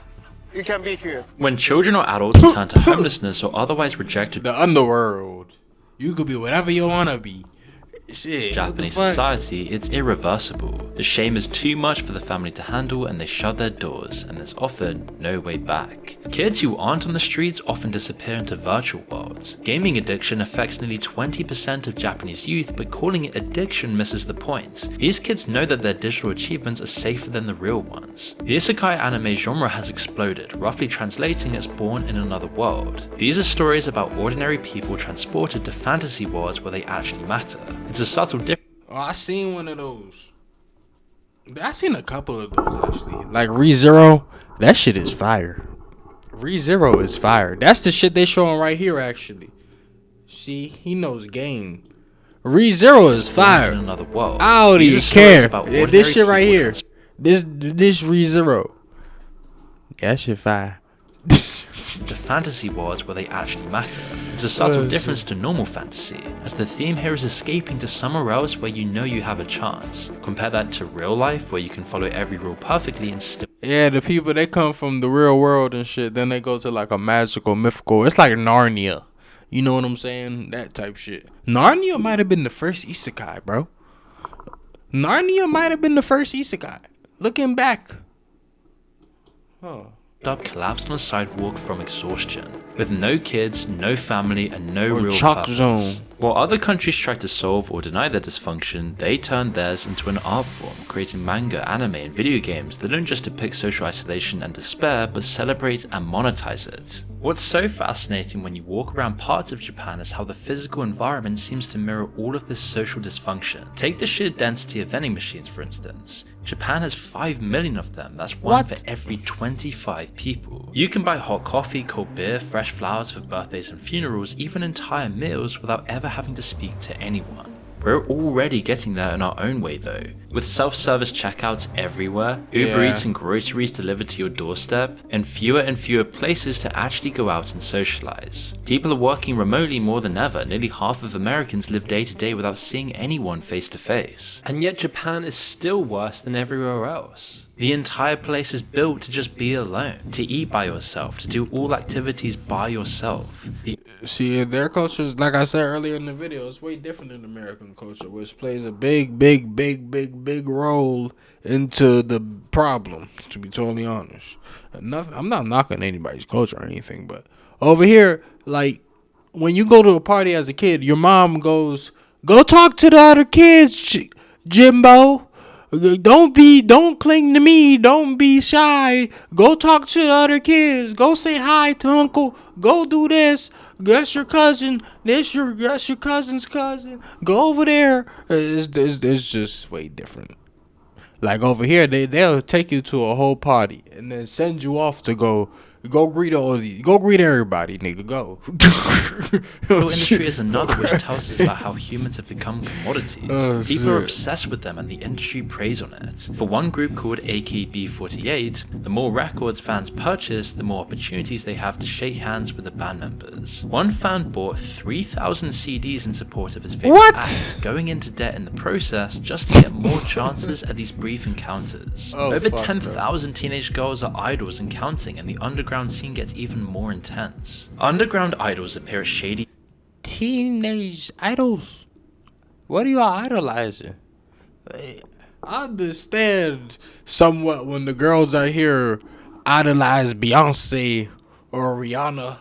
You can be here. When children or adults turn to homelessness or otherwise rejected the underworld, you could be whatever you wanna be. Shit, Japanese society, it's irreversible. The shame is too much for the family to handle and they shut their doors, and there's often no way back. Kids who aren't on the streets often disappear into virtual worlds. Gaming addiction affects nearly 20% of Japanese youth, but calling it addiction misses the point. These kids know that their digital achievements are safer than the real ones. The isekai anime genre has exploded, roughly translating as born in another world. These are stories about ordinary people transported to fantasy worlds where they actually matter. It's a subtle difference. Oh, I seen one of those. I seen a couple of those actually. Like ReZero, that shit is fire. ReZero is fire. That's the shit they showing right here actually. See, he knows game. ReZero is fire. In another world. I don't even care. This shit right here. This ReZero. Yeah, that shit fire. To fantasy worlds where they actually matter. It's a subtle difference to normal fantasy, as the theme here is escaping to somewhere else where you know you have a chance. Compare that to real life where you can follow every rule perfectly and still... Yeah, the people, they come from the real world and shit, then they go to like a magical, mythical, it's like Narnia. You know what I'm saying? That type shit. Narnia might have been the first isekai, bro. Narnia might have been the first isekai. Looking back. Up collapsed on a sidewalk from exhaustion, with no kids, no family, and no real purpose. Zone. While other countries try to solve or deny their dysfunction, they turn theirs into an art form, creating manga, anime, and video games that don't just depict social isolation and despair, but celebrate and monetize it. What's so fascinating when you walk around parts of Japan is how the physical environment seems to mirror all of this social dysfunction. Take the sheer density of vending machines, for instance. Japan has 5 million of them, that's one for every 25 people. You can buy hot coffee, cold beer, fresh flowers for birthdays and funerals, even entire meals without ever having to speak to anyone. We're already getting there in our own way though, with self-service checkouts everywhere, Uber Eats and groceries delivered to your doorstep, and fewer places to actually go out and socialize. People are working remotely more than ever. Nearly half of Americans live day to day without seeing anyone face to face. And yet Japan is still worse than everywhere else. The entire place is built to just be alone, to eat by yourself, to do all activities by yourself. See, their culture is, like I said earlier in the video, it's way different than American culture, which plays a big role into the problem, to be totally honest. I'm not knocking anybody's culture or anything, but over here, like, when you go to a party as a kid, your mom goes, go talk to the other kids, Jimbo. Don't cling to me. Don't be shy. Go talk to the other kids. Go say hi to uncle. Go do this. That's your cousin. That's your cousin's cousin. Go over there. It's just way different. Like over here, they'll take you to a whole party and then send you off to go greet all these. Go greet everybody, nigga. Go. The industry is another which tells us about how humans have become commodities. People are obsessed with them and the industry preys on it. For one group called AKB48, the more records fans purchase, the more opportunities they have to shake hands with the band members. One fan bought 3,000 CDs in support of his favorite act, going into debt in the process just to get more chances at these brief encounters. Over 10,000 teenage girls are idols and counting, and the underground scene gets even more intense. Underground idols appear as shady teenage idols. What are you idolizing? I understand somewhat when the girls out here idolize Beyonce or Rihanna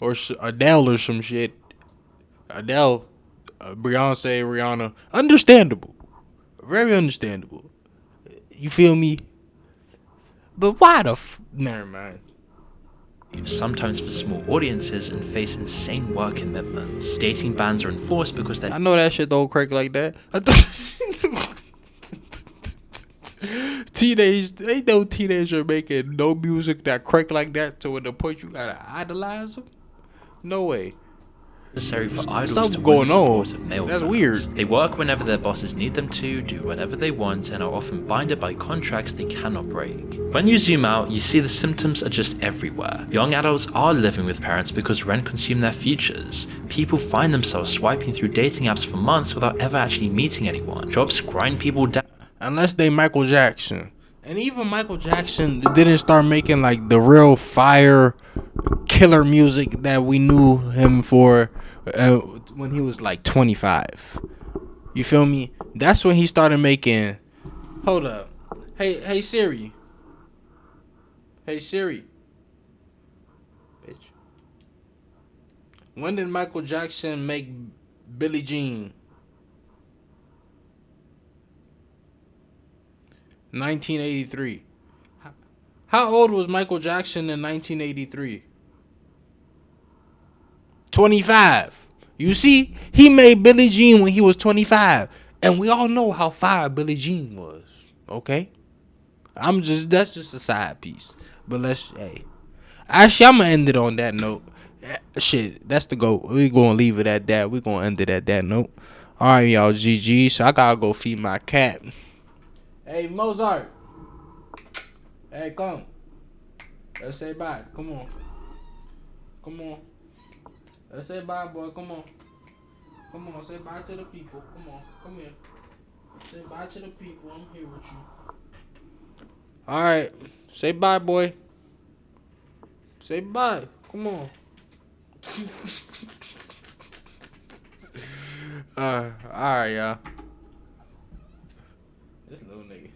or Adele or some shit. Adele, Beyonce, Rihanna. Understandable. Very understandable. You feel me? But why the never mind. Sometimes for small audiences and face insane work commitments. Dating bans are enforced because I know that shit don't crack like that. Ain't no teenager making no music that crack like that to the point you gotta idolize them. No way. Necessary for idols something to win the going support on. of male That's fans. weird. They work whenever their bosses need them to, do whatever they want, and are often binded by contracts they cannot break. When you zoom out, you see the symptoms are just everywhere. Young adults are living with parents because rent consumes their futures. People find themselves swiping through dating apps for months without ever actually meeting anyone. Jobs grind people down. Unless they Michael Jackson. And even Michael Jackson didn't start making like the real fire killer music that we knew him for when he was like 25. You feel me? That's when he started making. Hold up. Hey Siri. Hey Siri. Bitch. When did Michael Jackson make Billie Jean? 1983. How old was Michael Jackson in 1983? 25. You see, he made Billie Jean when he was 25, and we all know how fire Billie Jean was. Okay, that's just a side piece. But actually, I'm gonna end it on that note. Shit, that's the goat. We gonna leave it at that. We gonna end it at that note. All right, y'all. GG. So I gotta go feed my cat. Hey, Mozart. Hey, come. Let's say bye. Come on. Come on. Let's say bye, boy. Come on. Come on. Say bye to the people. Come on. Come here. Say bye to the people. I'm here with you. All right. Say bye, boy. Say bye. Come on. All right, y'all. This little nigga.